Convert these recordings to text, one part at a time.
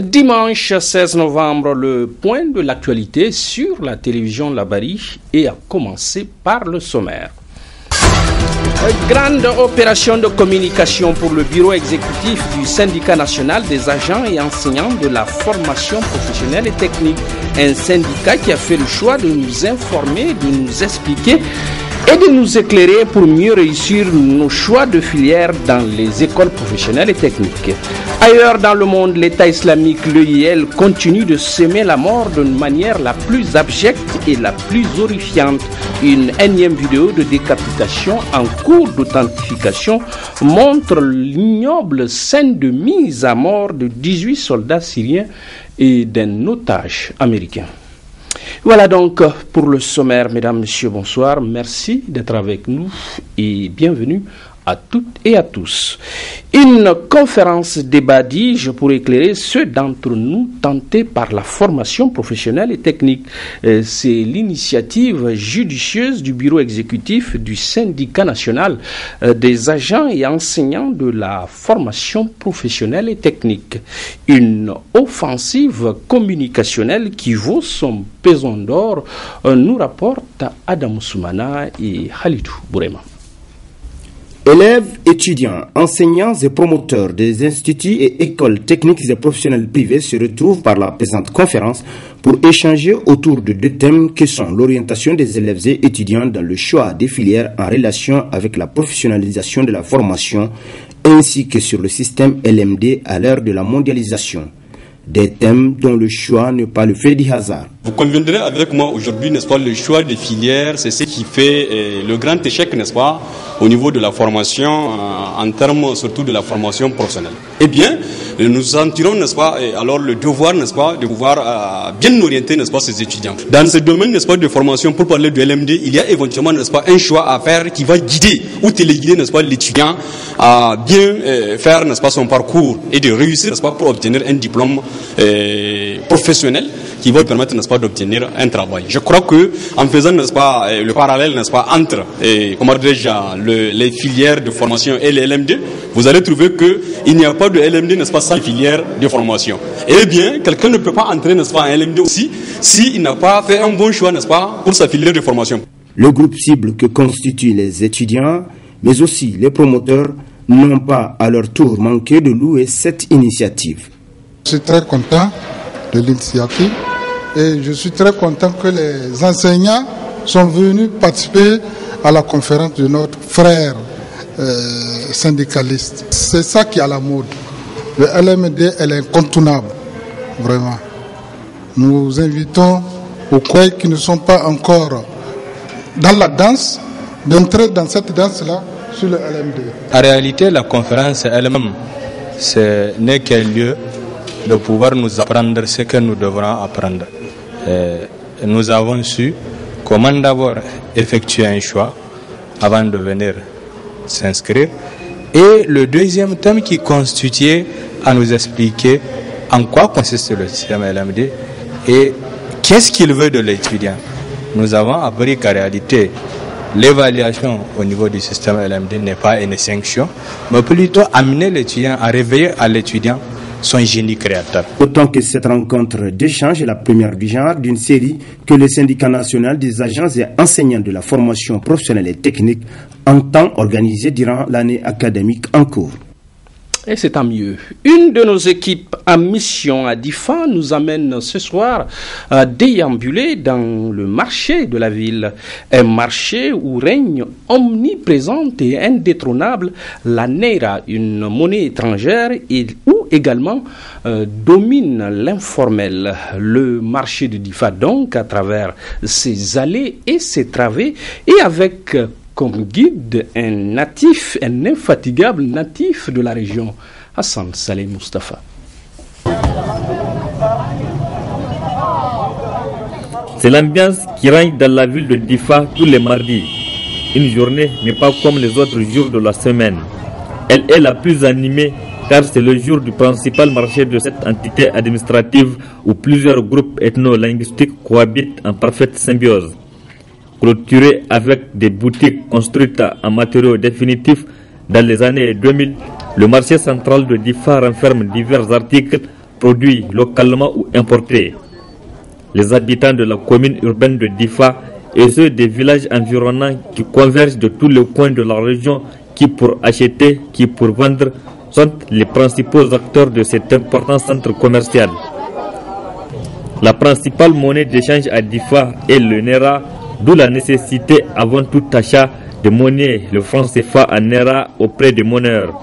Dimanche 16 novembre, le point de l'actualité sur la télévision Labari et a commencé par le sommaire. Grande opération de communication pour le bureau exécutif du syndicat national des agents et enseignants de la formation professionnelle et technique. Un syndicat qui a fait le choix de nous informer, de nous expliquer et de nous éclairer pour mieux réussir nos choix de filière dans les écoles professionnelles et techniques. Ailleurs dans le monde, l'État islamique, l'EIL, continue de semer la mort d'une manière la plus abjecte et la plus horrifiante. Une énième vidéo de décapitation en cours d'authentification montre l'ignoble scène de mise à mort de 18 soldats syriens et d'un otage américain. Voilà donc pour le sommaire, mesdames, messieurs, bonsoir. Merci d'être avec nous et bienvenue à toutes et à tous. Une conférence débat, dis-je, pour éclairer ceux d'entre nous tentés par la formation professionnelle et technique. C'est l'initiative judicieuse du bureau exécutif du syndicat national des agents et enseignants de la formation professionnelle et technique. Une offensive communicationnelle qui vaut son pesant d'or, nous rapporte Adam Soumana et Khalidou Bourema. Élèves, étudiants, enseignants et promoteurs des instituts et écoles techniques et professionnelles privées se retrouvent par la présente conférence pour échanger autour de deux thèmes qui sont l'orientation des élèves et étudiants dans le choix des filières en relation avec la professionnalisation de la formation ainsi que sur le système LMD à l'ère de la mondialisation. Des thèmes dont le choix n'est pas le fait du hasard. Vous conviendrez avec moi aujourd'hui, n'est-ce pas, le choix des filières, c'est ce qui fait le grand échec, n'est-ce pas, au niveau de la formation, en termes surtout de la formation professionnelle. Eh bien, nous sentirons, n'est-ce pas, alors le devoir, n'est-ce pas, de pouvoir bien orienter, n'est-ce pas, ces étudiants. Dans ce domaine, n'est-ce pas, de formation, pour parler du LMD, il y a éventuellement, n'est-ce pas, un choix à faire qui va guider ou téléguider, n'est-ce pas, l'étudiant à bien faire, n'est-ce pas, son parcours et de réussir, n'est-ce pas, pour obtenir un diplôme professionnel qui va lui permettre, n'est-ce pas, d'obtenir un travail. Je crois que en faisant, n'est-ce pas, le parallèle, n'est-ce pas, entre comment déjà les filières de formation et les LMD, vous allez trouver que il n'y a pas de LMD, n'est-ce pas, sans filière de formation. Eh bien, quelqu'un ne peut pas entrer, n'est-ce pas, en LMD aussi s'il n'a pas fait un bon choix, n'est-ce pas, pour sa filière de formation. Le groupe cible que constituent les étudiants, mais aussi les promoteurs, n'ont pas à leur tour manqué de louer cette initiative. Je suis très content de l'initiative et je suis très content que les enseignants sont venus participer à la conférence de notre frère syndicaliste. C'est ça qui est à la mode. Le LMD, elle est incontournable, vraiment. Nous invitons aux collègues qui ne sont pas encore dans la danse d'entrer dans cette danse-là sur le LMD. En réalité, la conférence elle-même, ce n'est qu'un lieu de pouvoir nous apprendre ce que nous devrons apprendre. Nous avons su comment d'abord effectuer un choix avant de venir s'inscrire. Et le deuxième thème qui constituait à nous expliquer en quoi consiste le système LMD et qu'est-ce qu'il veut de l'étudiant. Nous avons appris qu'en réalité, l'évaluation au niveau du système LMD n'est pas une sanction, mais plutôt amener l'étudiant à réveiller à l'étudiant son génie créateur. Autant que cette rencontre d'échange est la première du genre d'une série que le syndicat national des agents et enseignants de la formation professionnelle et technique entend organiser durant l'année académique en cours. Et c'est tant mieux. Une de nos équipes en mission à Difa nous amène ce soir à déambuler dans le marché de la ville. Un marché où règne omniprésente et indétrônable la Naira, une monnaie étrangère, et où également domine l'informel. Le marché de Difa donc, à travers ses allées et ses travées, et avec comme guide un infatigable natif de la région, Hassan Saleh Mustafa. C'est l'ambiance qui règne dans la ville de Difa tous les mardis. Une journée, mais pas comme les autres jours de la semaine. Elle est la plus animée car c'est le jour du principal marché de cette entité administrative où plusieurs groupes ethno-linguistiques cohabitent en parfaite symbiose. Clôturé avec des boutiques construites en matériaux définitifs dans les années 2000, le marché central de Difa renferme divers articles produits localement ou importés. Les habitants de la commune urbaine de Difa et ceux des villages environnants qui convergent de tous les coins de la région, qui pour acheter, qui pour vendre, sont les principaux acteurs de cet important centre commercial. La principale monnaie d'échange à Difa est le Naira, d'où la nécessité avant tout achat de monnaie, le franc CFA en Naira auprès des monneurs.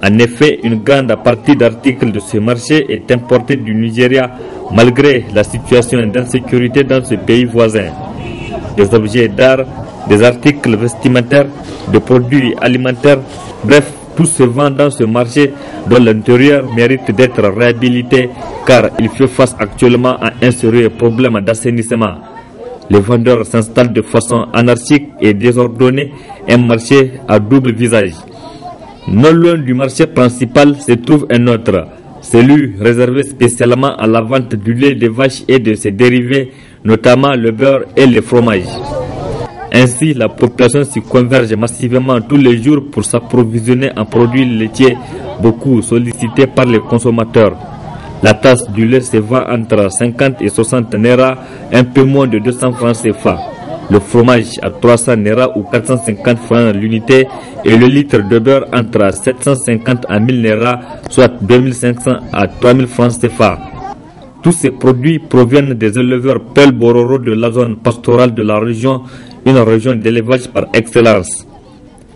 En effet, une grande partie d'articles de ce marché est importée du Nigeria malgré la situation d'insécurité dans ce pays voisin. Des objets d'art, des articles vestimentaires, des produits alimentaires, bref, tout se vend dans ce marché dont l'intérieur mérite d'être réhabilité car il fait face actuellement à un sérieux problème d'assainissement. Les vendeurs s'installent de façon anarchique et désordonnée, un marché à double visage. Non loin du marché principal se trouve un autre, celui réservé spécialement à la vente du lait de vache et de ses dérivés, notamment le beurre et le fromage. Ainsi, la population s'y converge massivement tous les jours pour s'approvisionner en produits laitiers, beaucoup sollicités par les consommateurs. La tasse du lait se vend entre 50 et 60 Naira, un peu moins de 200 francs CFA. Le fromage à 300 Naira ou 450 francs l'unité et le litre de beurre entre 750 à 1000 Naira, soit 2500 à 3000 francs CFA. Tous ces produits proviennent des éleveurs Peul Bororo de la zone pastorale de la région, une région d'élevage par excellence.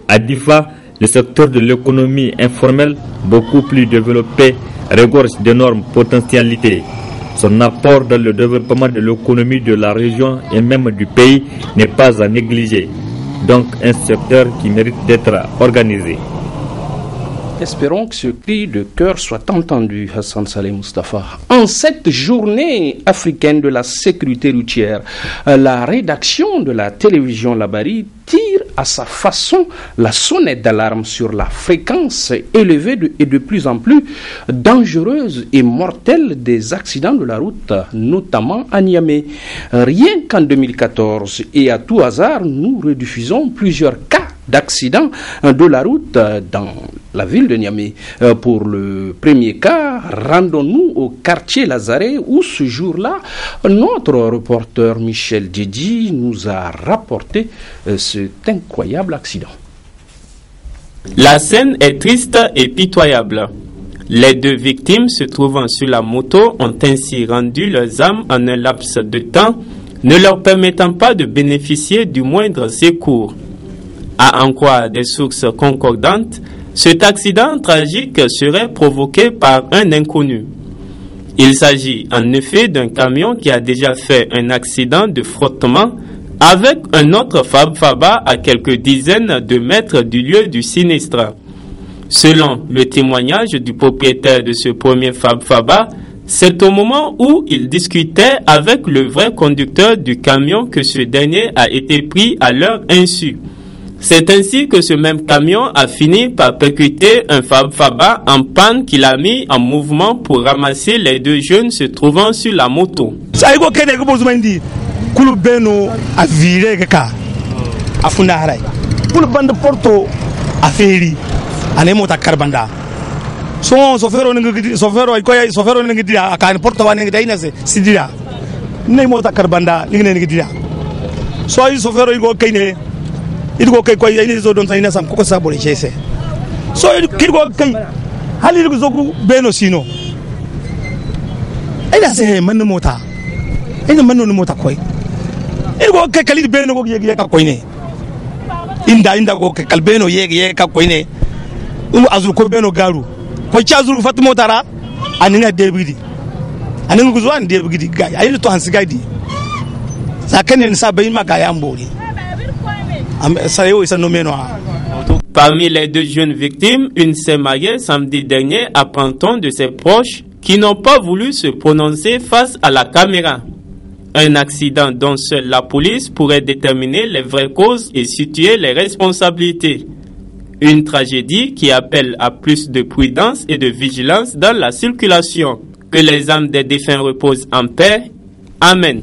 À Difa, le secteur de l'économie informelle, beaucoup plus développé, regorge d'énormes potentialités. Son apport dans le développement de l'économie de la région et même du pays n'est pas à négliger. Donc un secteur qui mérite d'être organisé. Espérons que ce cri de cœur soit entendu, Hassan Saleh Mustafa. En cette journée africaine de la sécurité routière, la rédaction de la télévision Labari tire à sa façon la sonnette d'alarme sur la fréquence élevée et de plus en plus dangereuse et mortelle des accidents de la route, notamment à Niamey. Rien qu'en 2014, et à tout hasard, nous rediffusons plusieurs cas d'accidents de la route dans la ville de Niamey. Pour le premier cas, rendons-nous au quartier Lazaret où ce jour-là, notre reporter Michel Didi nous a rapporté cet incroyable accident. La scène est triste et pitoyable. Les deux victimes se trouvant sur la moto ont ainsi rendu leurs âmes en un laps de temps, ne leur permettant pas de bénéficier du moindre secours. À en croire des sources concordantes, cet accident tragique serait provoqué par un inconnu. Il s'agit en effet d'un camion qui a déjà fait un accident de frottement avec un autre Fab Faba à quelques dizaines de mètres du lieu du sinistre. Selon le témoignage du propriétaire de ce premier Fab Faba, c'est au moment où il discutait avec le vrai conducteur du camion que ce dernier a été pris à leur insu. C'est ainsi que ce même camion a fini par percuter un Fab Faba en panne qu'il a mis en mouvement pour ramasser les deux jeunes se trouvant sur la moto. Il go kay koy ay zo don sayna sam ko sa bole chese so il go kay hali go zogu beno sino ina se man mota ina man no mota koy il go kay kali beno go yeg ka koy ne inda go kay kal beno yeg ka koy ne azur ko beno garu ko ci azur fat motara aninga debidi aninga go zo an debidi gay ay to hansi gadi sakane sa bayin maka ya mbori. Parmi les deux jeunes victimes, une s'est mariée samedi dernier, apprend-on de ses proches qui n'ont pas voulu se prononcer face à la caméra. Un accident dont seule la police pourrait déterminer les vraies causes et situer les responsabilités. Une tragédie qui appelle à plus de prudence et de vigilance dans la circulation. Que les âmes des défunts reposent en paix. Amen.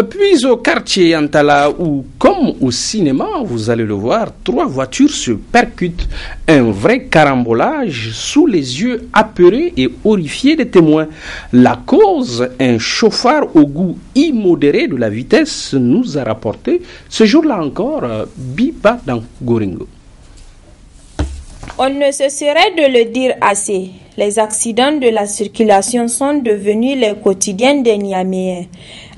Puis au quartier Antala, où, comme au cinéma, vous allez le voir, 3 voitures se percutent. Un vrai carambolage sous les yeux apeurés et horrifiés des témoins. La cause, un chauffard au goût immodéré de la vitesse, nous a rapporté ce jour-là encore Biba dans Goringo. On ne cesserait de le dire assez. Les accidents de la circulation sont devenus les quotidiens des Niaméens.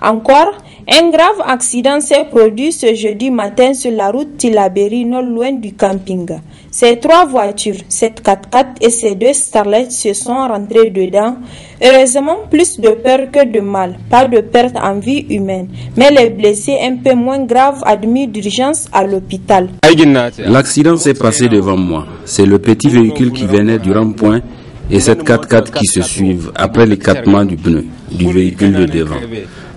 Encore, un grave accident s'est produit ce jeudi matin sur la route Tilaberi, non loin du camping. Ces 3 voitures, cette 4x4 et ces 2 Starlets se sont rentrées dedans. Heureusement, plus de peur que de mal. Pas de perte en vie humaine. Mais les blessés un peu moins graves admis d'urgence à l'hôpital. L'accident s'est passé devant moi. C'est le petit véhicule qui venait du rond-point et cette 4x4 qui se suivent après l'éclatement du pneu du véhicule de devant.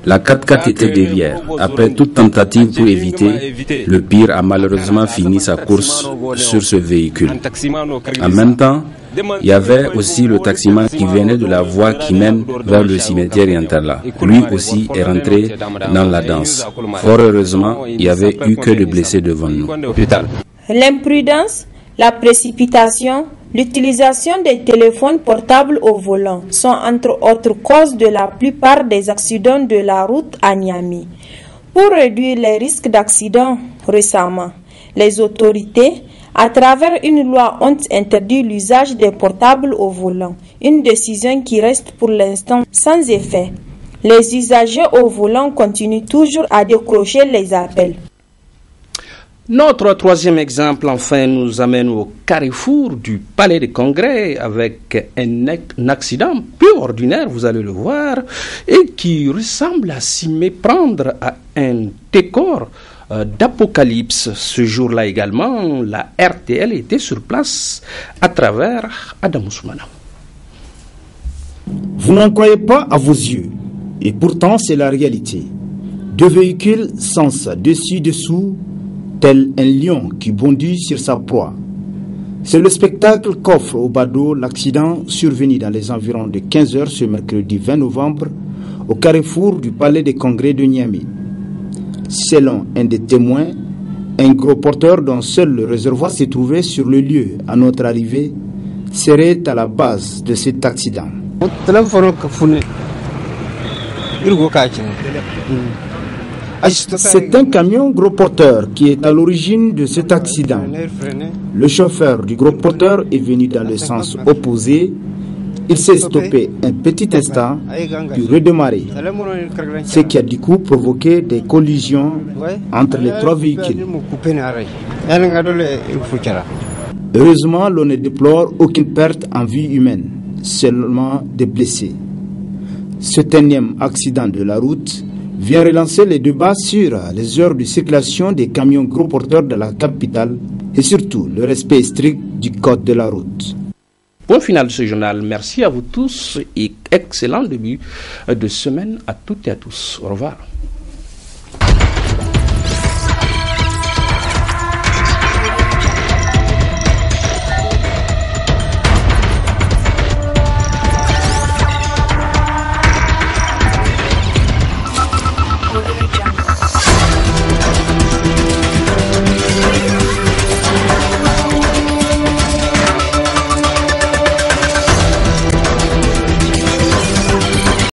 La 4x4 était derrière. Après toute tentative pour éviter, le pire a malheureusement fini sa course sur ce véhicule. En même temps, il y avait aussi le taximan qui venait de la voie qui mène vers le cimetière Yantala. Lui aussi est rentré dans la danse. Fort heureusement, il n'y avait eu que de blessés devant nous. L'imprudence, la précipitation, l'utilisation des téléphones portables au volant sont entre autres causes de la plupart des accidents de la route à Niamey. Pour réduire les risques d'accidents récemment, les autorités, à travers une loi, ont interdit l'usage des portables au volant, une décision qui reste pour l'instant sans effet. Les usagers au volant continuent toujours à décrocher les appels. Notre 3e exemple, enfin, nous amène au carrefour du Palais des Congrès avec un accident peu ordinaire, vous allez le voir, et qui ressemble à s'y méprendre à un décor d'apocalypse. Ce jour-là également, la RTL était sur place à travers Adam Ousmana. Vous n'en croyez pas à vos yeux, et pourtant c'est la réalité. 2 véhicules s'encent dessus-dessous, tel un lion qui bondit sur sa proie. C'est le spectacle qu'offre au Bado l'accident survenu dans les environs de 15h ce mercredi 20 novembre au carrefour du Palais des Congrès de Niamey. Selon un des témoins, un gros porteur dont seul le réservoir s'est trouvé sur le lieu à notre arrivée serait à la base de cet accident. C'est un camion gros porteur qui est à l'origine de cet accident. Le chauffeur du gros porteur est venu dans le sens opposé. Il s'est stoppé un petit instant, puis redémarré, ce qui a du coup provoqué des collisions entre les 3 véhicules. Heureusement, l'on ne déplore aucune perte en vie humaine, seulement des blessés. Ce énième accident de la route vient relancer les débats sur les heures de circulation des camions gros porteurs de la capitale et surtout le respect strict du code de la route. Point final de ce journal. Merci à vous tous et excellent début de semaine à toutes et à tous. Au revoir.